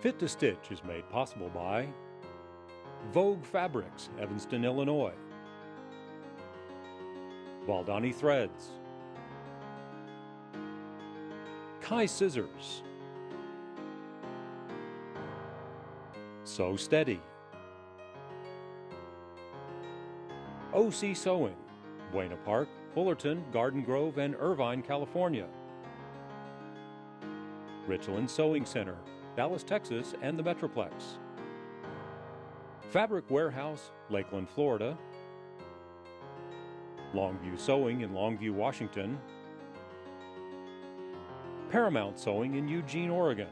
Fit2Stitch is made possible by Vogue Fabrics, Evanston, Illinois. Valdani Threads. Kai Scissors. Sew Steady. OC Sewing, Buena Park, Fullerton, Garden Grove, and Irvine, California. Richland Sewing Center, Dallas, Texas, and the Metroplex. Fabric Warehouse, Lakeland, Florida. Longview Sewing in Longview, Washington. Paramount Sewing in Eugene, Oregon.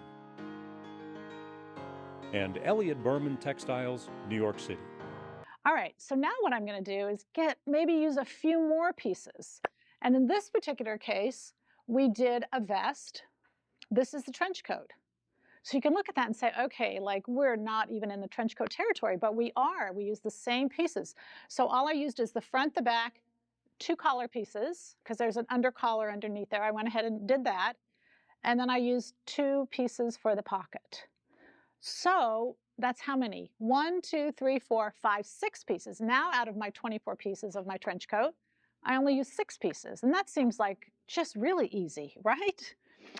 And Elliott Berman Textiles, New York City. All right, so now what I'm going to do is maybe use a few more pieces. And in this particular case, we did a vest. This is the trench coat. So you can look at that and say, okay, like we're not even in the trench coat territory, but we are. We use the same pieces. So all I used is the front, the back, 2 collar pieces, because there's an under collar underneath there. I went ahead and did that. And then I used 2 pieces for the pocket. So that's how many? 1, 2, 3, 4, 5, 6 pieces. Now out of my 24 pieces of my trench coat, I only use 6 pieces. And that seems like just really easy, right?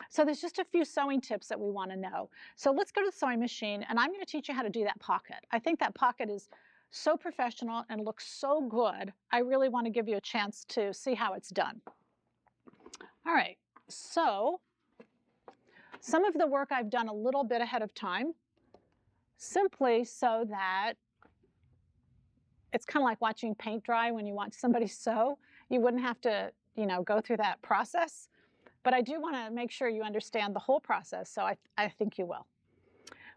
So there's just a few sewing tips that we want to know. So let's go to the sewing machine and I'm going to teach you how to do that pocket. I think that pocket is so professional and looks so good. I really want to give you a chance to see how it's done. All right, so some of the work I've done a little bit ahead of time, simply so that it's kind of like watching paint dry when you watch somebody sew. You wouldn't have to, go through that process. But I do want to make sure you understand the whole process, so I think you will.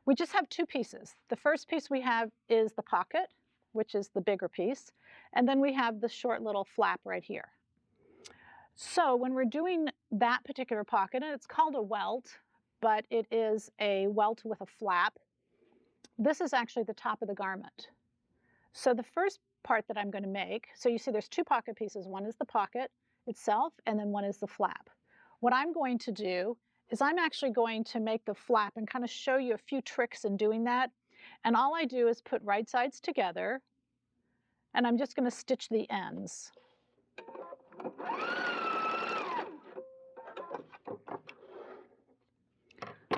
We just have 2 pieces. The first piece we have is the pocket, which is the bigger piece, and then we have the short little flap right here. So when we're doing that particular pocket, and it's called a welt, but it is a welt with a flap, this is actually the top of the garment. So the first part that I'm going to make, so you see there's 2 pocket pieces. One is the pocket itself, and then one is the flap. What I'm going to do is I'm actually going to make the flap and kind of show you a few tricks in doing that. And all I do is put right sides together, and I'm just going to stitch the ends.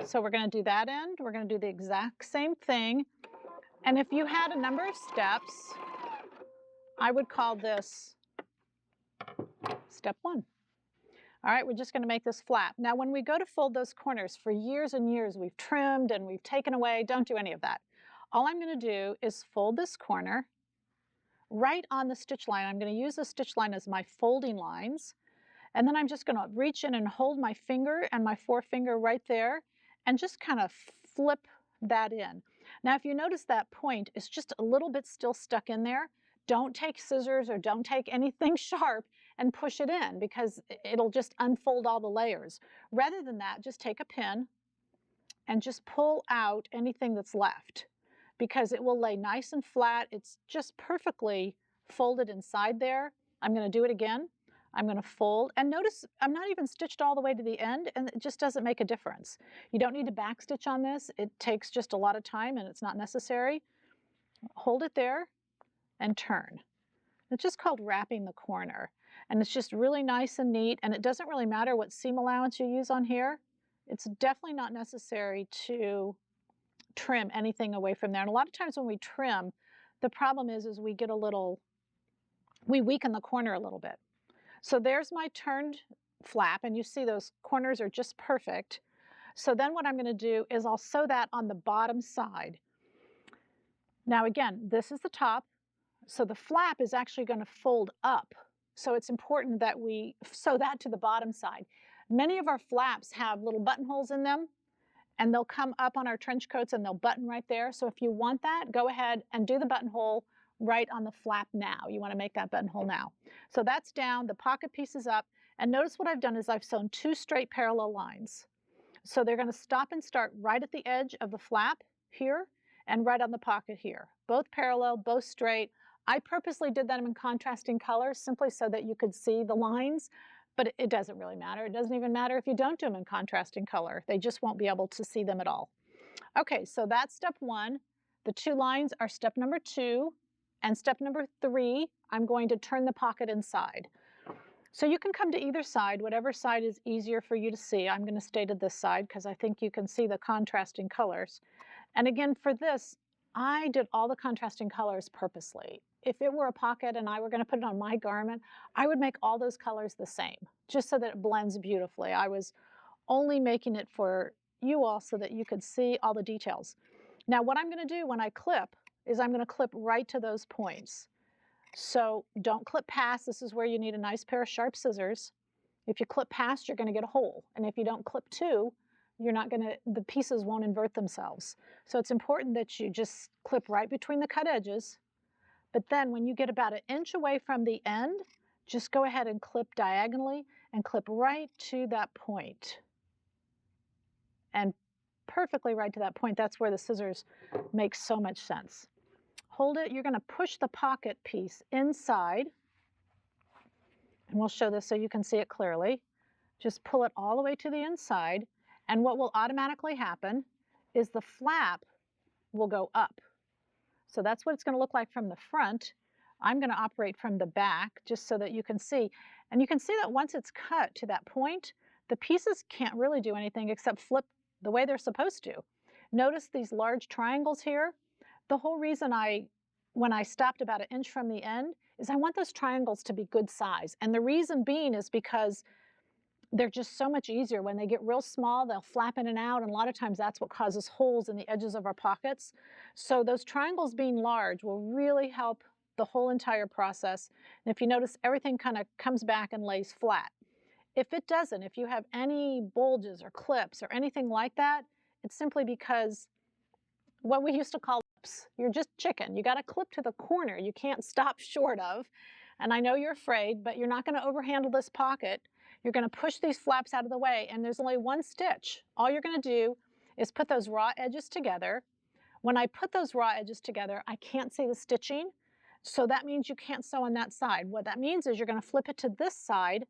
So we're going to do that end. We're going to do the exact same thing. And if you had a number of steps, I would call this step 1. All right, we're just going to make this flap. Now, when we go to fold those corners, for years and years, we've trimmed and we've taken away. Don't do any of that. All I'm going to do is fold this corner right on the stitch line. I'm going to use the stitch line as my folding lines. And then I'm just going to reach in and hold my finger and my forefinger right there and just kind of flip that in. Now, if you notice that point is just a little bit still stuck in there, don't take scissors or don't take anything sharp and push it in because it'll just unfold all the layers. Rather than that, just take a pin and just pull out anything that's left because it will lay nice and flat. It's just perfectly folded inside there. I'm going to do it again. I'm going to fold, and notice I'm not even stitched all the way to the end, and it just doesn't make a difference. You don't need to backstitch on this. It takes just a lot of time, and it's not necessary. Hold it there and turn. It's just called wrapping the corner, and it's just really nice and neat, and it doesn't really matter what seam allowance you use on here. It's definitely not necessary to trim anything away from there, and a lot of times when we trim, the problem is we get we weaken the corner a little bit. So there's my turned flap, and you see those corners are just perfect. So then what I'm going to do is I'll sew that on the bottom side. Now again, this is the top, so the flap is actually going to fold up. So it's important that we sew that to the bottom side. Many of our flaps have little buttonholes in them, and they'll come up on our trench coats and they'll button right there. So if you want that, go ahead and do the buttonhole right on the flap now. You want to make that buttonhole now. So that's down, the pocket piece is up, and notice what I've done is I've sewn 2 straight parallel lines. So they're going to stop and start right at the edge of the flap here and right on the pocket here. Both parallel, both straight. I purposely did them in contrasting colors simply so that you could see the lines, but it doesn't really matter. It doesn't even matter if you don't do them in contrasting color. They just won't be able to see them at all. Okay, so that's step 1. The 2 lines are step number 2. And step number 3, I'm going to turn the pocket inside. So you can come to either side, whatever side is easier for you to see. I'm going to stay to this side because I think you can see the contrasting colors. And again, for this, I did all the contrasting colors purposely. If it were a pocket and I were going to put it on my garment, I would make all those colors the same, just so that it blends beautifully. I was only making it for you all so that you could see all the details. Now, what I'm going to do when I clip is I'm going to clip right to those points. So don't clip past. This is where you need a nice pair of sharp scissors. If you clip past, you're going to get a hole. And if you don't clip to, you're not going to, the pieces won't invert themselves. So it's important that you just clip right between the cut edges. But then when you get about 1 inch away from the end, just go ahead and clip diagonally and clip right to that point. And perfectly right to that point. That's where the scissors make so much sense. Hold it. You're going to push the pocket piece inside. And we'll show this so you can see it clearly. Just pull it all the way to the inside. And what will automatically happen is the flap will go up. So that's what it's going to look like from the front. I'm going to operate from the back just so that you can see. And you can see that once it's cut to that point, the pieces can't really do anything except flip the way they're supposed to. Notice these large triangles here. The whole reason when I stopped about 1 inch from the end is I want those triangles to be good size. And the reason being is because they're just so much easier. When they get real small, they'll flap in and out, and a lot of times that's what causes holes in the edges of our pockets. So those triangles being large will really help the whole entire process. And if you notice, everything kind of comes back and lays flat. If it doesn't, if you have any bulges or clips or anything like that, it's simply because what we used to call lips. You're just chicken. You got to clip to the corner. You can't stop short of. And I know you're afraid, but you're not going to overhandle this pocket. You're going to push these flaps out of the way, and there's only 1 stitch. All you're going to do is put those raw edges together. When I put those raw edges together, I can't see the stitching, so that means you can't sew on that side. What that means is you're going to flip it to this side.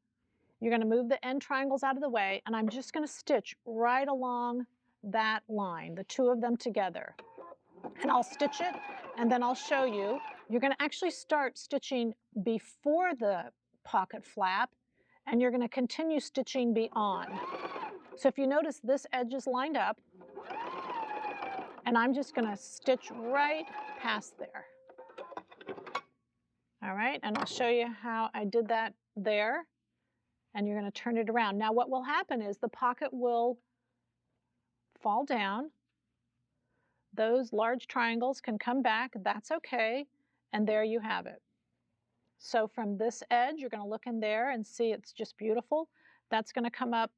You're going to move the end triangles out of the way, and I'm just going to stitch right along that line, the 2 of them together. And I'll stitch it, and then I'll show you. You're going to actually start stitching before the pocket flap, and you're going to continue stitching beyond. So if you notice, this edge is lined up, and I'm just going to stitch right past there. All right, and I'll show you how I did that there, and you're going to turn it around. Now what will happen is the pocket will fall down. Those large triangles can come back, that's okay, and there you have it. So from this edge, you're going to look in there and see it's just beautiful. That's going to come up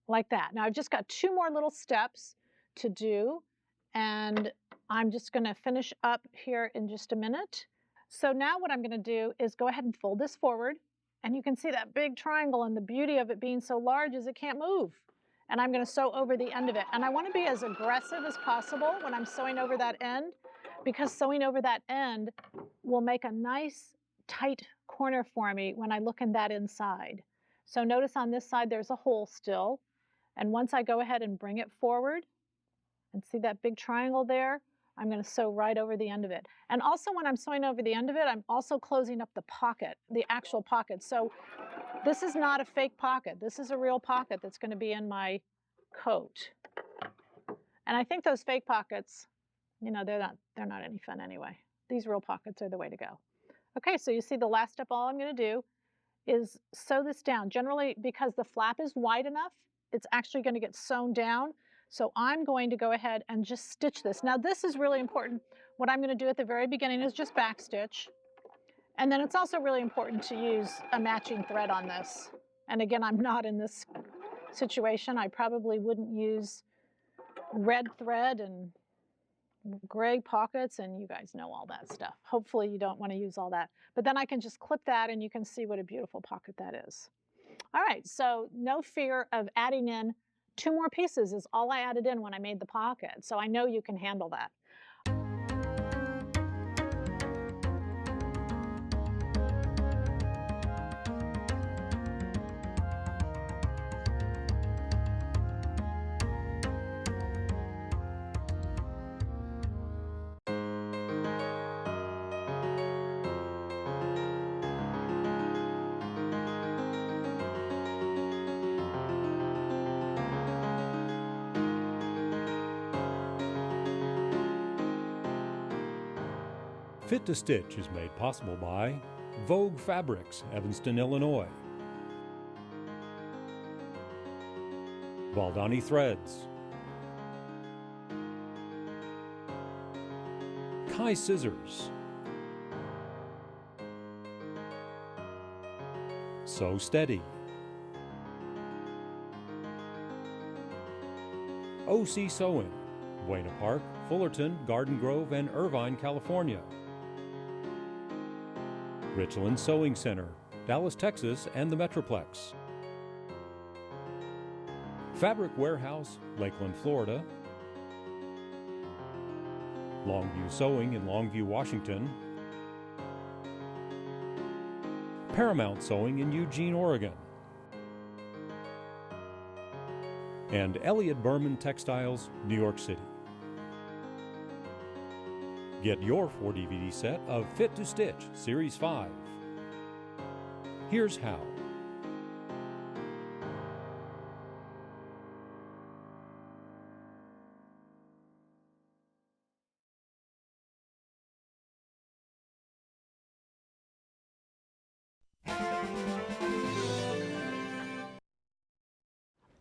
like that. Now I've just got 2 more little steps to do, and I'm just going to finish up here in just a minute. So now what I'm going to do is go ahead and fold this forward, and you can see that big triangle, and the beauty of it being so large is it can't move. And I'm going to sew over the end of it. And I want to be as aggressive as possible when I'm sewing over that end, because sewing over that end will make a nice tight corner for me when I look in that inside. So notice on this side there's a hole still, and once I go ahead and bring it forward and see that big triangle there, I'm going to sew right over the end of it. And also when I'm sewing over the end of it, I'm also closing up the pocket, the actual pocket. So this is not a fake pocket. This is a real pocket that's going to be in my coat. And I think those fake pockets, you know, they're not any fun anyway. These real pockets are the way to go. Okay, so you see the last step, all I'm going to do is sew this down. Generally, because the flap is wide enough, it's actually going to get sewn down. So I'm going to go ahead and just stitch this. Now this is really important. What I'm going to do at the very beginning is just backstitch. And then it's also really important to use a matching thread on this. And again, I'm not in this situation. I probably wouldn't use red thread and gray pockets, and you guys know all that stuff. Hopefully you don't want to use all that. But then I can just clip that, and you can see what a beautiful pocket that is. All right, so no fear of adding in 2 more pieces is all I added in when I made the pocket. So I know you can handle that. Fit2Stitch is made possible by Vogue Fabrics, Evanston, Illinois. Valdani Threads. Kai Scissors. So Steady. OC Sewing, Buena Park, Fullerton, Garden Grove, and Irvine, California. Richland Sewing Center, Dallas, Texas, and the Metroplex. Fabric Warehouse, Lakeland, Florida. Longview Sewing in Longview, Washington. Paramount Sewing in Eugene, Oregon. And Elliott Berman Textiles, New York City. Get your 4-DVD set of Fit2Stitch Series 5. Here's how.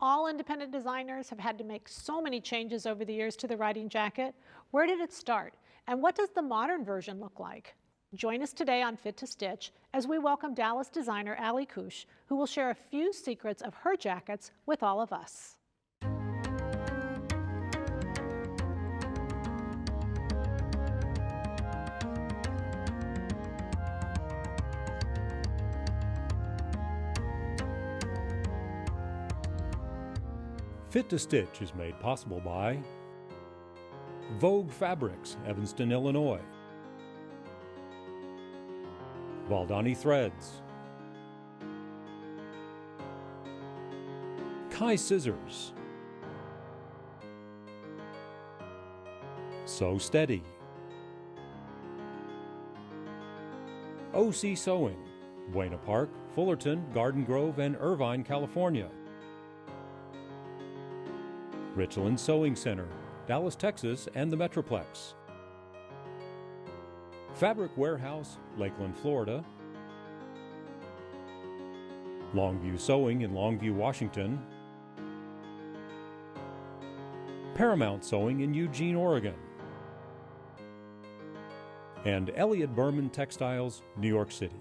All independent designers have had to make so many changes over the years to the riding jacket. Where did it start? And what does the modern version look like? Join us today on Fit2Stitch as we welcome Dallas designer Allie Kush, who will share a few secrets of her jackets with all of us. Fit2Stitch is made possible by Vogue Fabrics, Evanston, Illinois. Valdani Threads. Kai Scissors. So Steady. OC Sewing, Buena Park, Fullerton, Garden Grove, and Irvine, California. Richland Sewing Center, Dallas, Texas, and the Metroplex. Fabric Warehouse, Lakeland, Florida. Longview Sewing in Longview, Washington. Paramount Sewing in Eugene, Oregon. And Elliott Berman Textiles, New York City.